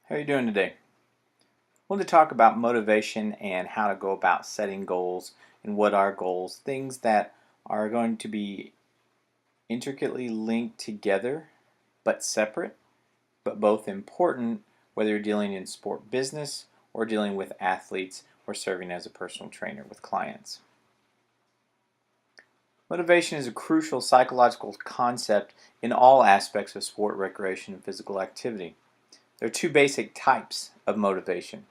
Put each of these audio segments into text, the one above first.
How are you doing today? I want to talk about motivation and how to go about setting goals and what are goals, things that are going to be intricately linked together but separate, but both important whether you're dealing in sport business or dealing with athletes or serving as a personal trainer with clients. Motivation is a crucial psychological concept in all aspects of sport, recreation, and physical activity. There are two basic types of motivation.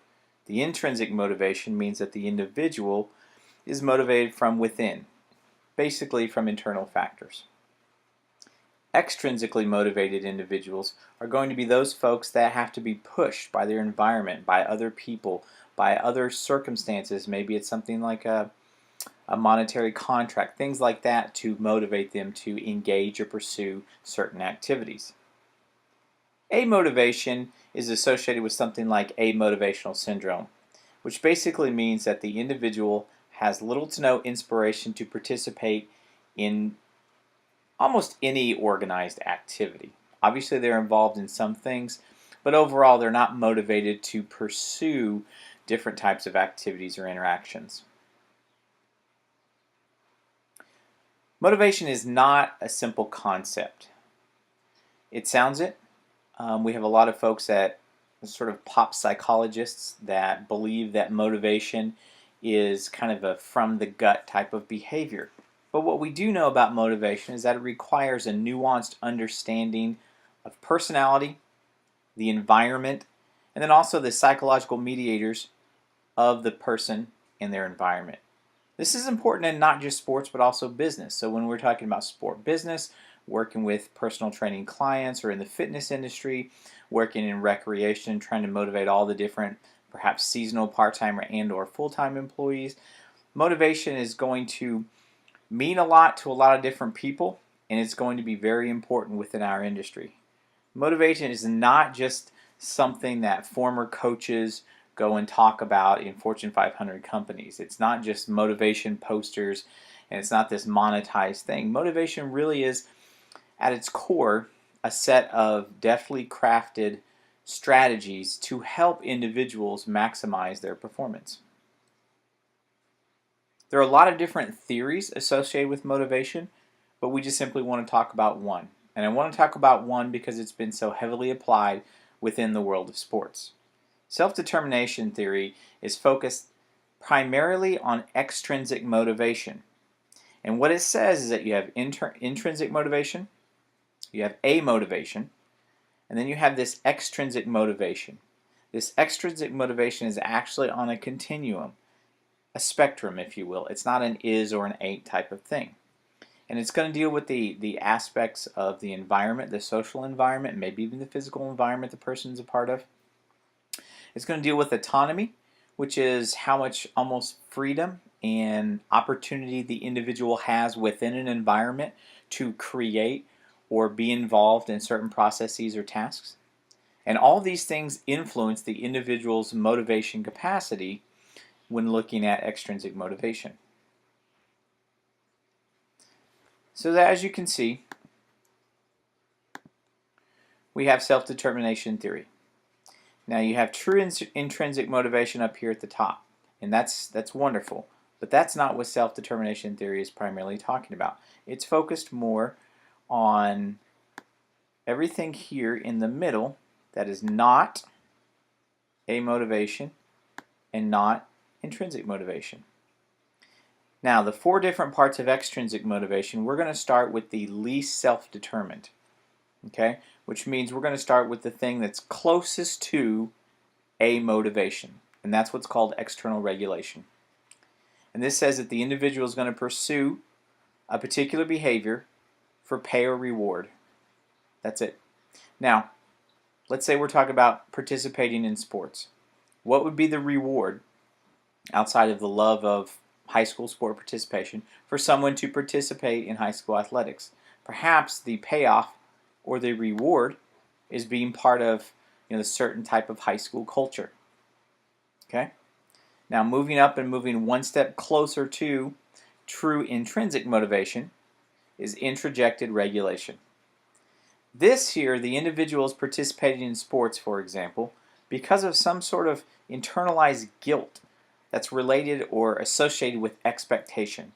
The intrinsic motivation means that the individual is motivated from within, basically from internal factors. Extrinsically motivated individuals are going to be those folks that have to be pushed by their environment, by other people, by other circumstances. Maybe it's something like a monetary contract, things like that to motivate them to engage or pursue certain activities. Amotivation is associated with something like amotivational syndrome, which basically means that the individual has little to no inspiration to participate in almost any organized activity. Obviously, they're involved in some things, but overall, they're not motivated to pursue different types of activities or interactions. Motivation is not a simple concept. It sounds it. We have a lot of folks that sort of pop psychologists that believe that motivation is kind of a from the gut type of behavior. But what we do know about motivation is that it requires a nuanced understanding of personality, the environment, and then also the psychological mediators of the person and their environment. This is important in not just sports but also business. So when we're talking about sport business, working with personal training clients, or in the fitness industry, working in recreation, trying to motivate all the different perhaps seasonal, part-time, and or full-time employees, motivation is going to mean a lot to a lot of different people, and it's going to be very important within our industry. Motivation is not just something that former coaches go and talk about in Fortune 500 companies. It's not just motivation posters, and it's not this monetized thing. Motivation really is, at its core, a set of deftly crafted strategies to help individuals maximize their performance. There are a lot of different theories associated with motivation, but we just simply want to talk about one. And I want to talk about one because it's been so heavily applied within the world of sports. Self-determination theory is focused primarily on extrinsic motivation. And what it says is that you have intrinsic motivation, you have amotivation, and then you have this extrinsic motivation. This extrinsic motivation is actually on a continuum, a spectrum, if you will. It's not an is or an ain't type of thing. And it's going to deal with the aspects of the environment, the social environment, maybe even the physical environment the person is a part of. It's going to deal with autonomy, which is how much almost freedom and opportunity the individual has within an environment to create or be involved in certain processes or tasks. And all these things influence the individual's motivation capacity when looking at extrinsic motivation. So that, as you can see, we have self-determination theory. Now you have true intrinsic motivation up here at the top, and that's wonderful. But that's not what self-determination theory is primarily talking about. It's focused more on everything here in the middle that is not amotivation and not intrinsic motivation. Now, the four different parts of extrinsic motivation, we're going to start with the least self-determined, okay? Which means we're going to start with the thing that's closest to amotivation, and that's what's called external regulation. And this says that the individual is going to pursue a particular behavior for pay or reward. That's it. Now, let's say we're talking about participating in sports. What would be the reward outside of the love of high school sport participation for someone to participate in high school athletics? Perhaps the payoff or the reward is being part of a certain type of high school culture. Okay? Now moving up and moving one step closer to true intrinsic motivation is introjected regulation. This here, the individuals participating in sports, for example, because of some sort of internalized guilt that's related or associated with expectation.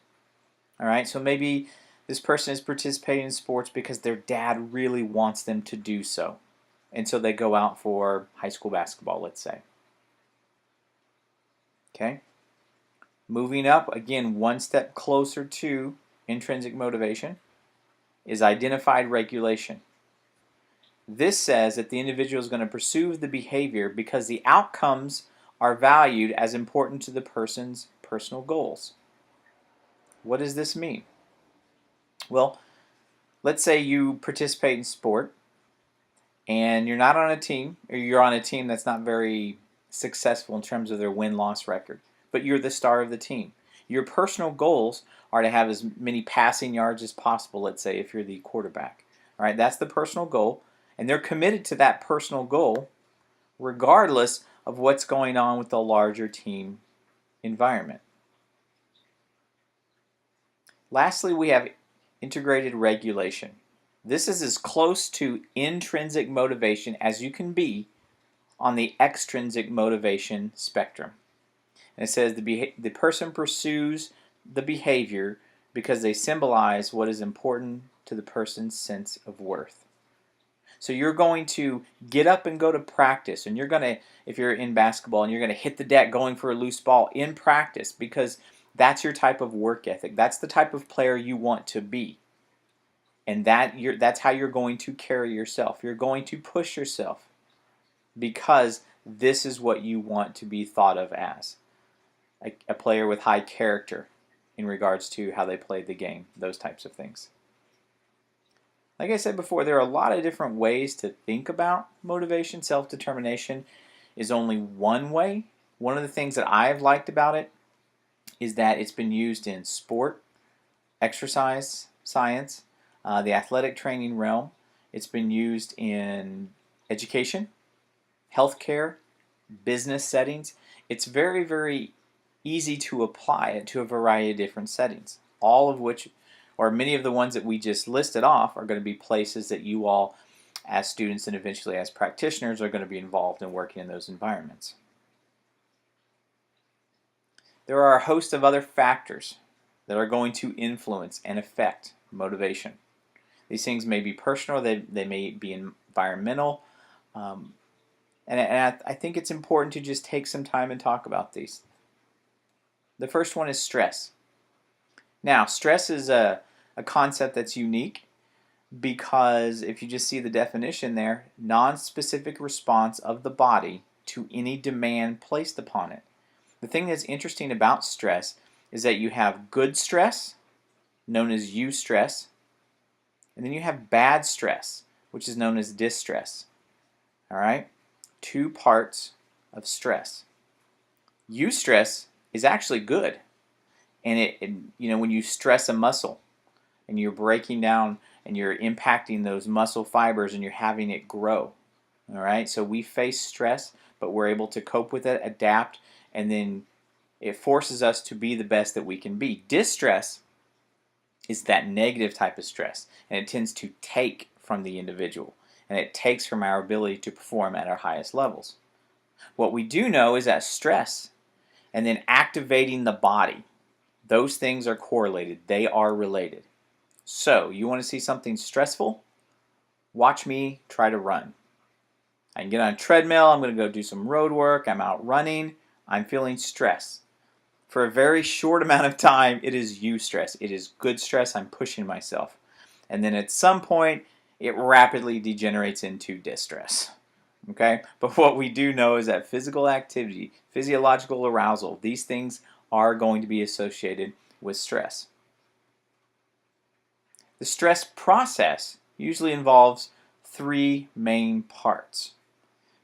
All right, so maybe this person is participating in sports because their dad really wants them to do so. And so they go out for high school basketball, let's say. Okay? Moving up, again, one step closer to intrinsic motivation is identified regulation. This says that the individual is going to pursue the behavior because the outcomes are valued as important to the person's personal goals. What does this mean? Well, let's say you participate in sport and you're not on a team, or you're on a team that's not very successful in terms of their win-loss record, but you're the star of the team. Your personal goals are to have as many passing yards as possible, let's say, if you're the quarterback. All right, that's the personal goal, and they're committed to that personal goal regardless of what's going on with the larger team environment. Lastly, we have integrated regulation. This is as close to intrinsic motivation as you can be on the extrinsic motivation spectrum. And it says the person pursues the behavior because they symbolize what is important to the person's sense of worth. So you're going to get up and go to practice, and you're going to, if you're in basketball, and you're going to hit the deck going for a loose ball in practice because that's your type of work ethic. That's the type of player you want to be. And that's how you're going to carry yourself. You're going to push yourself because this is what you want to be thought of as. A player with high character in regards to how they play the game, those types of things. Like I said before, there are a lot of different ways to think about motivation. Self-determination is only one way. One of the things that I've liked about it is that it's been used in sport, exercise science, the athletic training realm. It's been used in education, healthcare, business settings. It's very, very easy to apply it to a variety of different settings, all of which, or many of the ones that we just listed off, are going to be places that you all, as students and eventually as practitioners, are going to be involved in working in those environments. There are a host of other factors that are going to influence and affect motivation. These things may be personal, they may be environmental, and I think it's important to just take some time and talk about these. The first one is stress. Now, stress is a concept that's unique because if you just see the definition there, non-specific response of the body to any demand placed upon it. The thing that's interesting about stress is that you have good stress, known as eustress, and then you have bad stress, which is known as distress. All right? Two parts of stress. Eustress is actually good. And when you stress a muscle and you're breaking down and you're impacting those muscle fibers and you're having it grow. All right? So we face stress, but we're able to cope with it, adapt, and then it forces us to be the best that we can be. Distress is that negative type of stress, and it tends to take from the individual, and it takes from our ability to perform at our highest levels. What we do know is that stress and then activating the body, those things are correlated. They are related. So, you want to see something stressful? Watch me try to run. I can get on a treadmill, I'm going to go do some road work, I'm out running, I'm feeling stress. For a very short amount of time, it is eustress. It is good stress, I'm pushing myself. And then at some point, it rapidly degenerates into distress. Okay? But what we do know is that physical activity, physiological arousal, these things are going to be associated with stress. The stress process usually involves three main parts.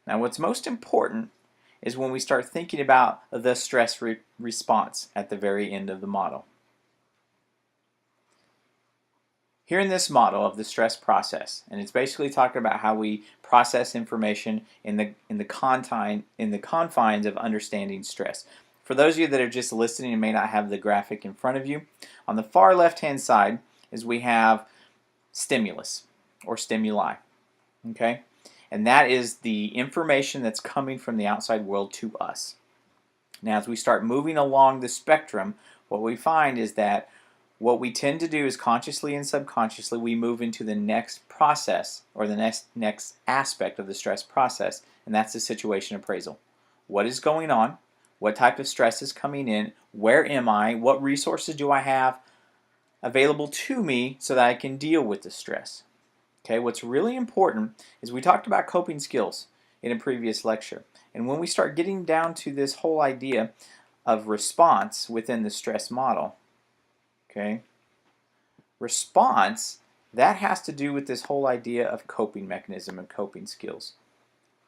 Now, what's most important is when we start thinking about the stress response at the very end of the model. Here in this model of the stress process, and it's basically talking about how we process information in the confines of understanding stress. For those of you that are just listening and may not have the graphic in front of you, on the far left-hand side is we have stimulus or stimuli. Okay? And that is the information that's coming from the outside world to us. Now, as we start moving along the spectrum, what we find is that what we tend to do is consciously and subconsciously we move into the next process or the next aspect of the stress process, and that's the situation appraisal. What is going on? What type of stress is coming in? Where am I? What resources do I have available to me so that I can deal with the stress? Okay, what's really important is we talked about coping skills in a previous lecture. And when we start getting down to this whole idea of response within the stress model, okay, response, that has to do with this whole idea of coping mechanism and coping skills.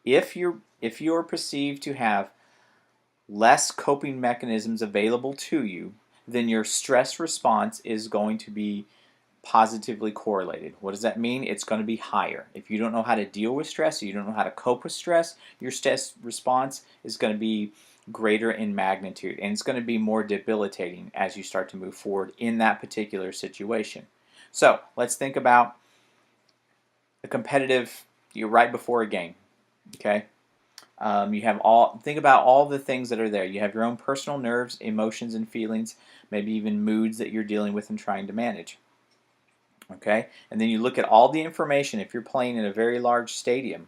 If you're perceived to have less coping mechanisms available to you, then your stress response is going to be positively correlated. What does that mean? It's going to be higher. If you don't know how to deal with stress, or you don't know how to cope with stress, your stress response is going to be greater in magnitude, and it's going to be more debilitating as you start to move forward in that particular situation. So let's think about a competitive, you're right before a game, okay? You have think about all the things that are there. You have your own personal nerves, emotions, and feelings, maybe even moods that you're dealing with and trying to manage. Okay, and then you look at all the information. If you're playing in a very large stadium,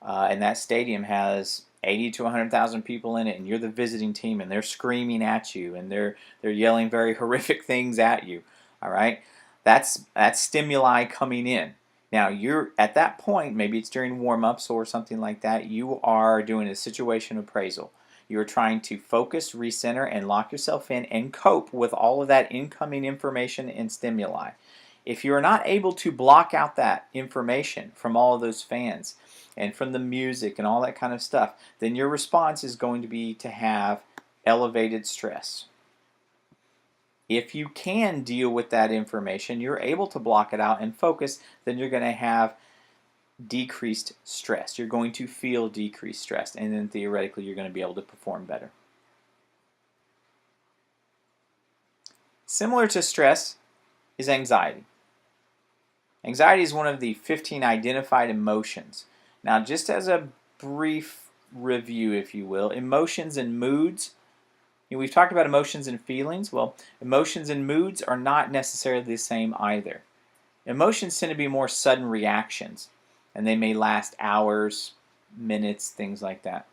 and that stadium has 80 to 100,000 people in it, and you're the visiting team, and they're screaming at you, and they're yelling very horrific things at you. All right, that's stimuli coming in. Now you're at that point, maybe it's during warm-ups or something like that, you are doing a situation appraisal. You're trying to focus, recenter, and lock yourself in and cope with all of that incoming information and stimuli. If you're not able to block out that information from all of those fans and from the music and all that kind of stuff, then your response is going to be to have elevated stress. If you can deal with that information, you're able to block it out and focus, then you're going to have decreased stress. You're going to feel decreased stress, and then theoretically you're going to be able to perform better. Similar to stress is anxiety. Anxiety is one of the 15 identified emotions. Now, just as a brief review, if you will, emotions and moods. We've talked about emotions and feelings. Well, emotions and moods are not necessarily the same either. Emotions tend to be more sudden reactions, and they may last hours, minutes, things like that.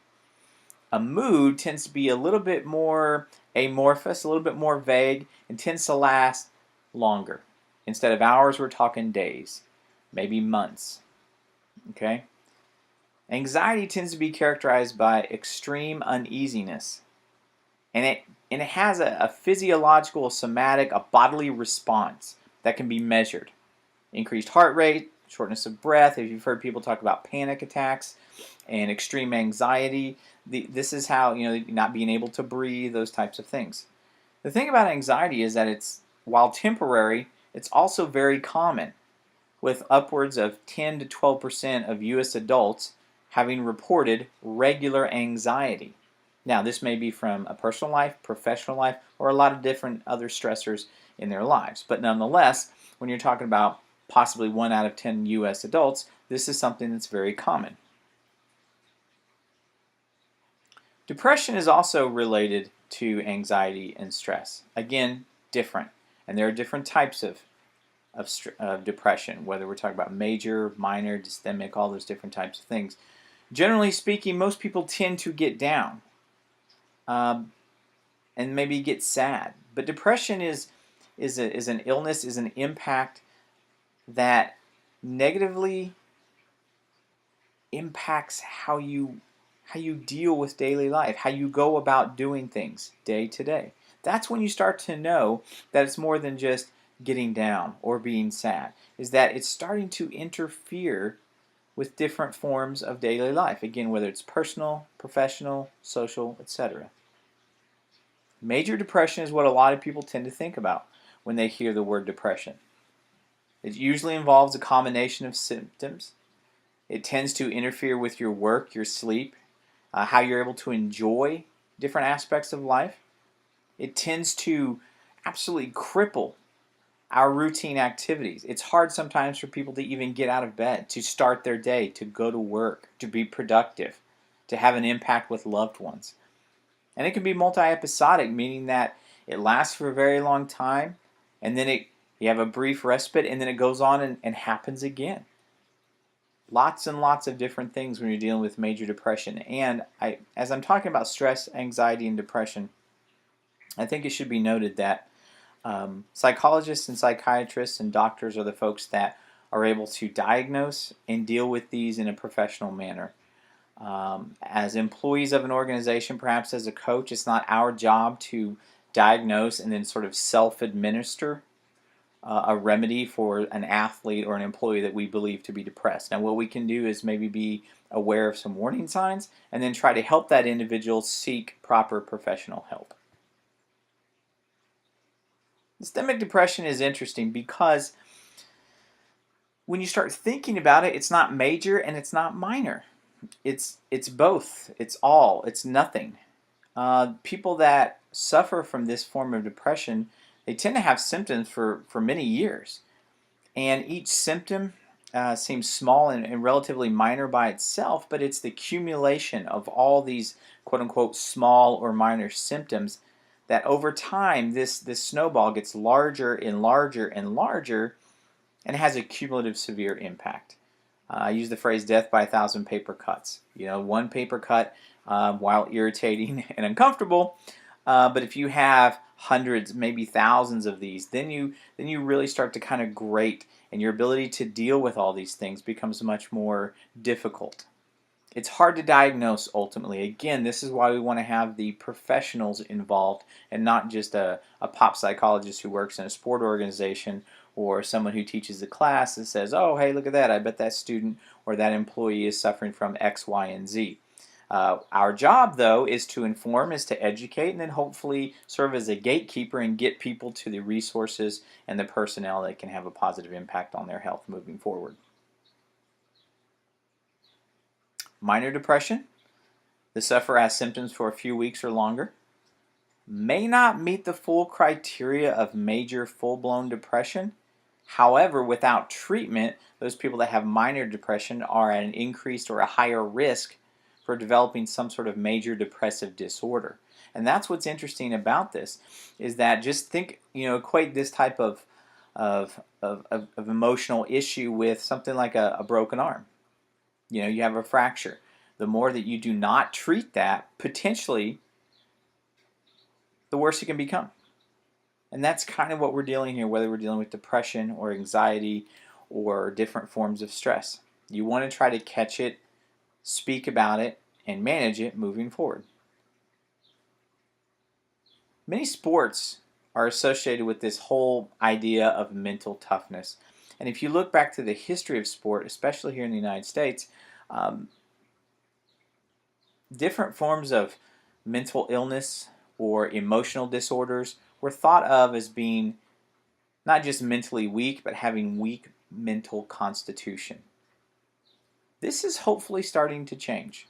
A mood tends to be a little bit more amorphous, a little bit more vague, and tends to last longer. Instead of hours, we're talking days, maybe months. Okay? Anxiety tends to be characterized by extreme uneasiness. And it has a physiological, somatic, a bodily response that can be measured. Increased heart rate, shortness of breath. If you've heard people talk about panic attacks and extreme anxiety, this is how, not being able to breathe, those types of things. The thing about anxiety is that while temporary, it's also very common, with upwards of 10 to 12% of U.S. adults having reported regular anxiety. Now, this may be from a personal life, professional life, or a lot of different other stressors in their lives. But nonetheless, when you're talking about possibly 1 out of 10 U.S. adults, this is something that's very common. Depression is also related to anxiety and stress. Again, different. And there are different types of depression, whether we're talking about major, minor, systemic, all those different types of things. Generally speaking, most people tend to get down. And maybe get sad. But depression is an illness, is an impact that negatively impacts how you deal with daily life, how you go about doing things day to day. That's when you start to know that it's more than just getting down or being sad, is that it's starting to interfere with different forms of daily life. Again, whether it's personal, professional, social, etc. Major depression is what a lot of people tend to think about when they hear the word depression. It usually involves a combination of symptoms. It tends to interfere with your work, your sleep, how you're able to enjoy different aspects of life. It tends to absolutely cripple our routine activities. It's hard sometimes for people to even get out of bed, to start their day, to go to work, to be productive, to have an impact with loved ones. And it can be multi-episodic, meaning that it lasts for a very long time, and then you have a brief respite, and then it goes on and happens again. Lots and lots of different things when you're dealing with major depression. And as I'm talking about stress, anxiety, and depression, I think it should be noted that psychologists and psychiatrists and doctors are the folks that are able to diagnose and deal with these in a professional manner. As employees of an organization, perhaps as a coach, it's not our job to diagnose and then sort of self-administer a remedy for an athlete or an employee that we believe to be depressed. Now, what we can do is maybe be aware of some warning signs and then try to help that individual seek proper professional help. Systemic depression is interesting because when you start thinking about it, it's not major and it's not minor. It's both. It's all. It's nothing. People that suffer from this form of depression, they tend to have symptoms for many years. And each symptom seems small and relatively minor by itself, but it's the accumulation of all these quote-unquote small or minor symptoms that over time this snowball gets larger and larger and larger and has a cumulative severe impact. I use the phrase death by 1,000 paper cuts. One paper cut, while irritating and uncomfortable, but if you have hundreds, maybe thousands of these, then you really start to kind of grate, and your ability to deal with all these things becomes much more difficult. It's hard to diagnose ultimately. Again, this is why we want to have the professionals involved and not just a pop psychologist who works in a sport organization or someone who teaches a class and says, oh, hey, look at that. I bet that student or that employee is suffering from X, Y, and Z. Our job, though, is to inform, is to educate, and then hopefully serve as a gatekeeper and get people to the resources and the personnel that can have a positive impact on their health moving forward. Minor depression, the sufferer has symptoms for a few weeks or longer, may not meet the full criteria of major full-blown depression. However, without treatment, those people that have minor depression are at an increased or a higher risk for developing some sort of major depressive disorder. And that's what's interesting about this, is that just think, equate this type of emotional issue with something like a broken arm. You have a fracture. The more that you do not treat that, potentially, the worse it can become. And that's kind of what we're dealing here, whether we're dealing with depression or anxiety or different forms of stress. You want to try to catch it, speak about it, and manage it moving forward. Many sports are associated with this whole idea of mental toughness. And if you look back to the history of sport, especially here in the United States, different forms of mental illness or emotional disorders were thought of as being not just mentally weak, but having weak mental constitution. This is hopefully starting to change.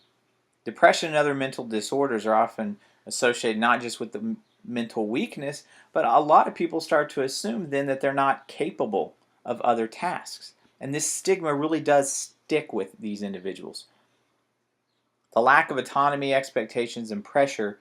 Depression and other mental disorders are often associated not just with the mental weakness, but a lot of people start to assume then that they're not capable of other tasks. And this stigma really does stick with these individuals. The lack of autonomy, expectations, and pressure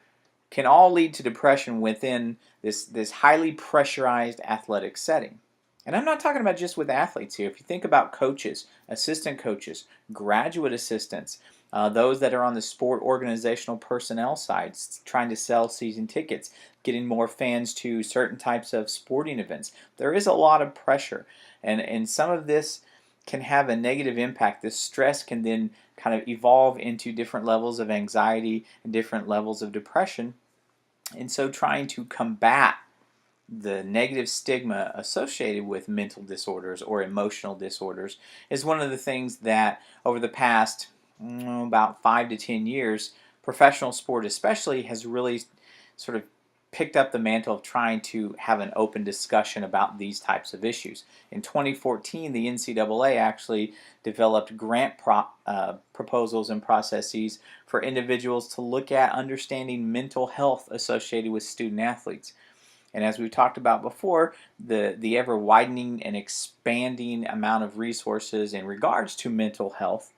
can all lead to depression within this highly pressurized athletic setting. And I'm not talking about just with athletes here. If you think about coaches, assistant coaches, graduate assistants, those that are on the sport organizational personnel side, trying to sell season tickets, getting more fans to certain types of sporting events. There is a lot of pressure, and some of this can have a negative impact. This stress can then kind of evolve into different levels of anxiety and different levels of depression. And so trying to combat the negative stigma associated with mental disorders or emotional disorders is one of the things that over the past about 5 to 10 years, professional sport especially has really sort of picked up the mantle of trying to have an open discussion about these types of issues. In 2014, the NCAA actually developed grant proposals and processes for individuals to look at understanding mental health associated with student athletes. And as we've talked about before, the ever widening and expanding amount of resources in regards to mental health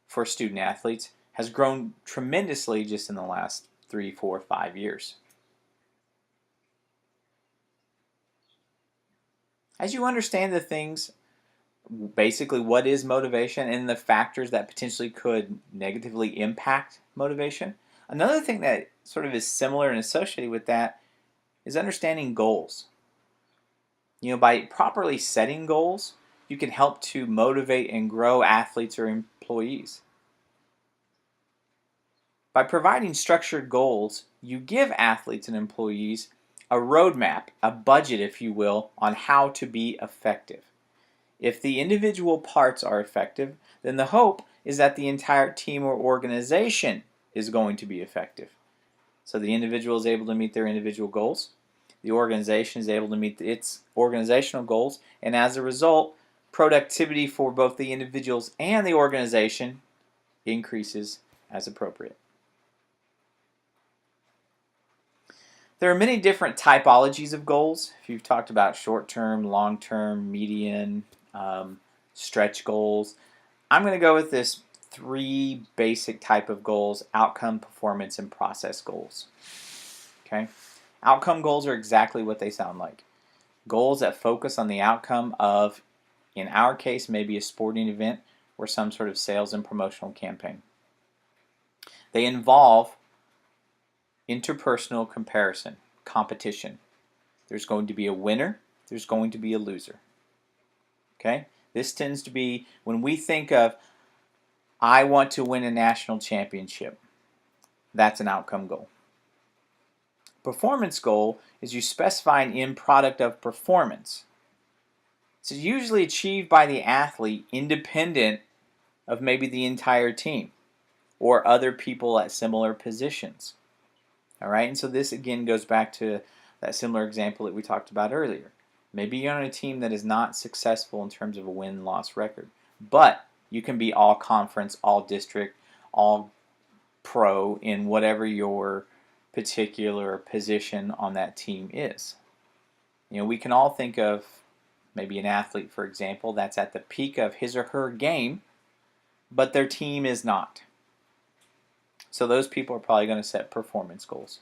for student athletes has grown tremendously just in the last 3, 4, 5 years. As you understand the things, basically what is motivation and the factors that potentially could negatively impact motivation, another thing that sort of is similar and associated with that is understanding goals. By properly setting goals, you can help to motivate and grow athletes or employees. By providing structured goals, you give athletes and employees a roadmap, a budget, if you will, on how to be effective. If the individual parts are effective, then the hope is that the entire team or organization is going to be effective. So the individual is able to meet their individual goals, the organization is able to meet its organizational goals, and as a result, productivity for both the individuals and the organization increases as appropriate. There are many different typologies of goals. If you've talked about short-term, long-term, median, stretch goals, I'm going to go with this 3 basic type of goals: outcome, performance, and process goals. Okay? Outcome goals are exactly what they sound like. Goals that focus on the outcome of, in our case, maybe a sporting event or some sort of sales and promotional campaign. They involve interpersonal comparison, competition. There's going to be a winner, there's going to be a loser. Okay? This tends to be, when we think of, I want to win a national championship, that's an outcome goal. Performance goal is you specify an end product of performance. It's usually achieved by the athlete independent of maybe the entire team or other people at similar positions. All right, and so this again goes back to that similar example that we talked about earlier. Maybe you're on a team that is not successful in terms of a win-loss record, but you can be all conference, all district, all pro in whatever your particular position on that team is. We can all think of maybe an athlete, for example, that's at the peak of his or her game, but their team is not. So those people are probably going to set performance goals.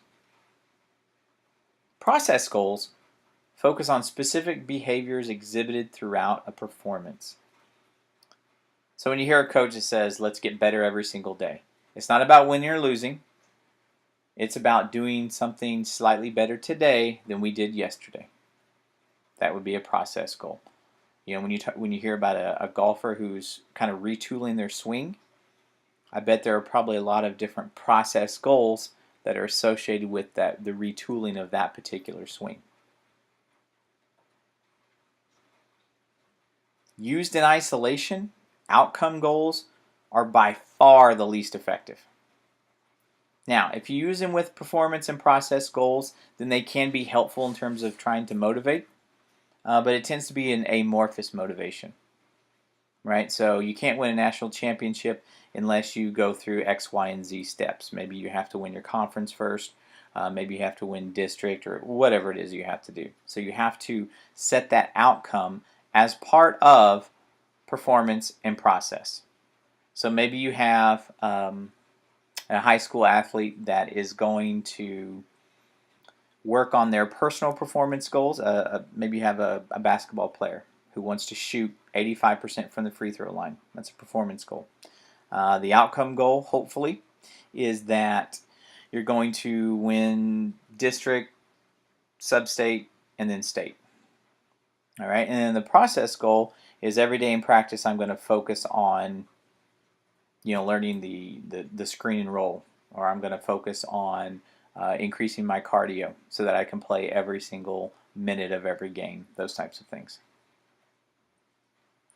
Process goals focus on specific behaviors exhibited throughout a performance. So when you hear a coach that says, let's get better every single day, it's not about winning or losing. It's about doing something slightly better today than we did yesterday. That would be a process goal. When you hear about a golfer who's kind of retooling their swing, I bet there are probably a lot of different process goals that are associated with the retooling of that particular swing. Used in isolation, outcome goals are by far the least effective. Now, if you use them with performance and process goals, then they can be helpful in terms of trying to motivate, but it tends to be an amorphous motivation, right? So you can't win a national championship unless you go through X, Y, and Z steps. Maybe you have to win your conference first, maybe you have to win district, or whatever it is you have to do. So you have to set that outcome as part of performance and process. So maybe you have a high school athlete that is going to work on their personal performance goals. Maybe you have a basketball player who wants to shoot 85% from the free throw line. That's a performance goal. The outcome goal, hopefully, is that you're going to win district, sub-state, and then state. All right, and then the process goal is every day in practice I'm going to focus on learning the screen and roll, or I'm going to focus on increasing my cardio so that I can play every single minute of every game, those types of things.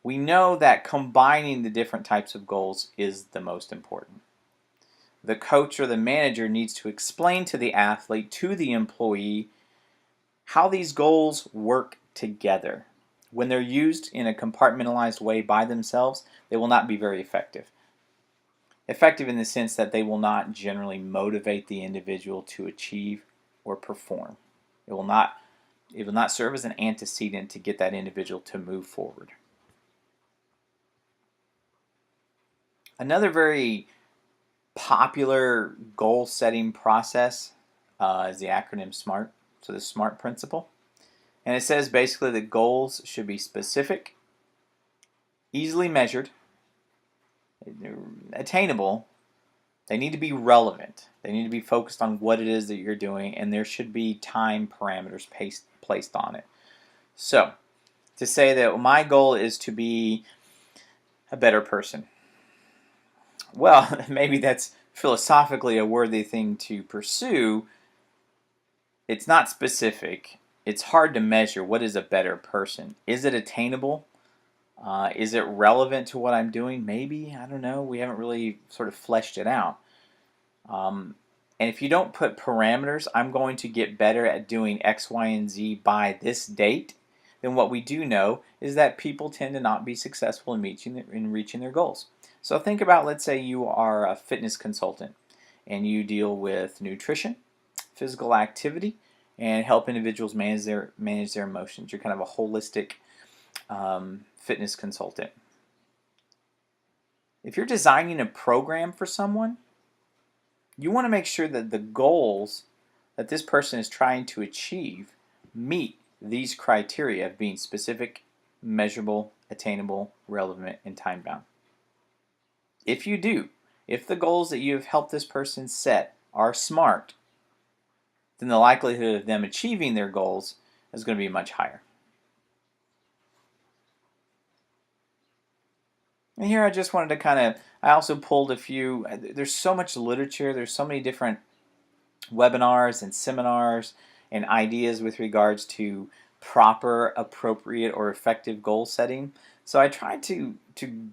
We know that combining the different types of goals is the most important. The coach or the manager needs to explain to the athlete, to the employee, how these goals work together. When they're used in a compartmentalized way by themselves, they will not be very effective. Effective in the sense that they will not generally motivate the individual to achieve or perform. It will not It will not serve as an antecedent to get that individual to move forward. Another very popular goal setting process is the acronym SMART. So the SMART principle. And it says basically that goals should be specific, easily measured, attainable. They need to be relevant. They need to be focused on what it is that you're doing, and there should be time parameters placed on it. So, to say that my goal is to be a better person, well, maybe that's philosophically a worthy thing to pursue. It's not specific. It's hard to measure. What is a better person? Is it attainable? Is it relevant to what I'm doing? Maybe. I don't know. We haven't really sort of fleshed it out. And if you don't put parameters, I'm going to get better at doing X, Y, and Z by this date, then what we do know is that people tend to not be successful in reaching their goals. So think about, let's say you are a fitness consultant and you deal with nutrition, physical activity, and help individuals manage their emotions. You're kind of a holistic fitness consultant. If you're designing a program for someone, you want to make sure that the goals that this person is trying to achieve meet these criteria of being specific, measurable, attainable, relevant, and time-bound. If you do, if the goals that you have helped this person set are SMART, then the likelihood of them achieving their goals is going to be much higher. And here I just wanted to I also pulled a few, there's so much literature, there's so many different webinars and seminars and ideas with regards to proper, appropriate, or effective goal setting. So I tried to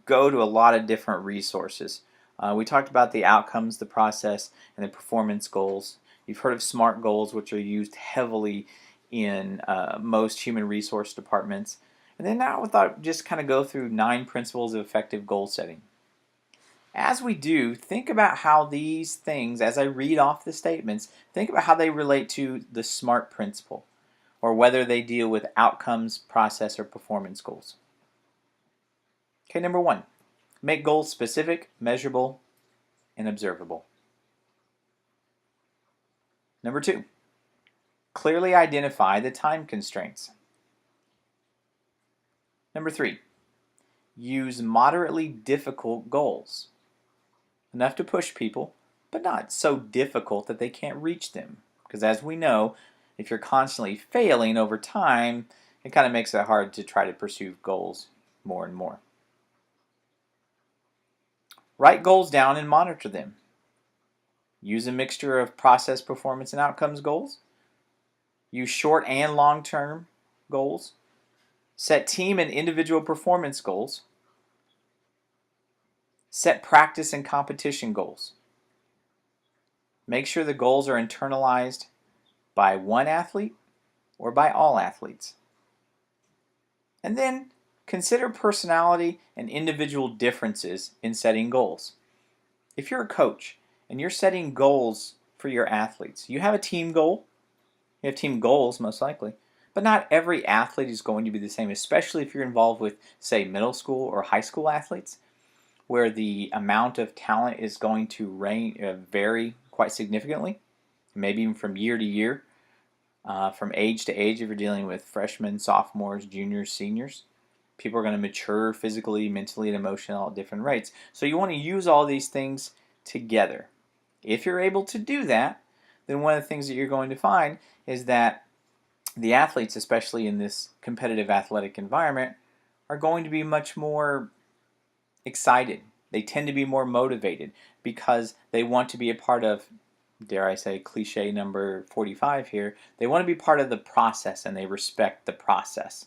go to a lot of different resources. We talked about the outcomes, the process, and the performance goals. You've heard of SMART goals, which are used heavily in most human resource departments. And then now I thought just kind of go through 9 principles of effective goal setting. As we do, think about how these things, as I read off the statements, think about how they relate to the SMART principle, or whether they deal with outcomes, process, or performance goals. Okay, number 1, make goals specific, measurable, and observable. Number 2, clearly identify the time constraints. Number 3, use moderately difficult goals. Enough to push people, but not so difficult that they can't reach them. Because as we know, if you're constantly failing over time, it kind of makes it hard to try to pursue goals more and more. Write goals down and monitor them. Use a mixture of process, performance, and outcomes goals. Use short and long-term goals. Set team and individual performance goals. Set practice and competition goals. Make sure the goals are internalized by one athlete or by all athletes. And then consider personality and individual differences in setting goals. If you're a coach and you're setting goals for your athletes, you have a team goal. You have team goals most likely. But not every athlete is going to be the same, especially if you're involved with, say, middle school or high school athletes, where the amount of talent is going to vary quite significantly, maybe even from year to year, from age to age if you're dealing with freshmen, sophomores, juniors, seniors. People are going to mature physically, mentally, and emotionally at different rates. So you want to use all these things together. If you're able to do that, then one of the things that you're going to find is that the athletes, especially in this competitive athletic environment, are going to be much more excited. They tend to be more motivated because they want to be a part of, dare I say, cliche number 45 here, they want to be part of the process and they respect the process.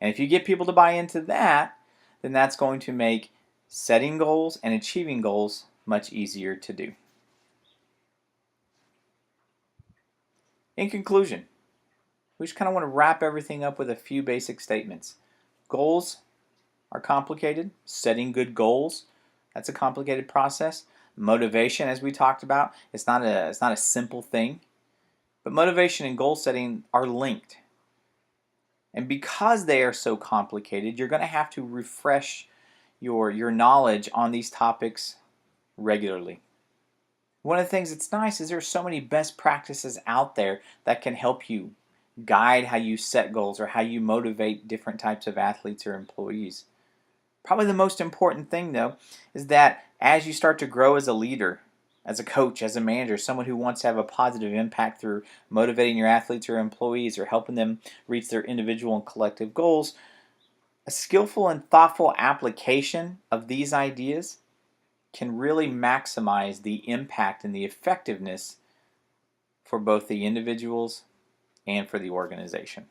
And if you get people to buy into that, then that's going to make setting goals and achieving goals much easier to do. In conclusion, we just kind of want to wrap everything up with a few basic statements. Goals are complicated. Setting good goals, that's a complicated process. Motivation, as we talked about, it's not a simple thing. But motivation and goal setting are linked. And because they are so complicated, you're going to have to refresh your knowledge on these topics regularly. One of the things that's nice is there's so many best practices out there that can help you guide how you set goals or how you motivate different types of athletes or employees. Probably the most important thing, though, is that as you start to grow as a leader, as a coach, as a manager, someone who wants to have a positive impact through motivating your athletes or employees or helping them reach their individual and collective goals, a skillful and thoughtful application of these ideas can really maximize the impact and the effectiveness for both the individuals and for the organization.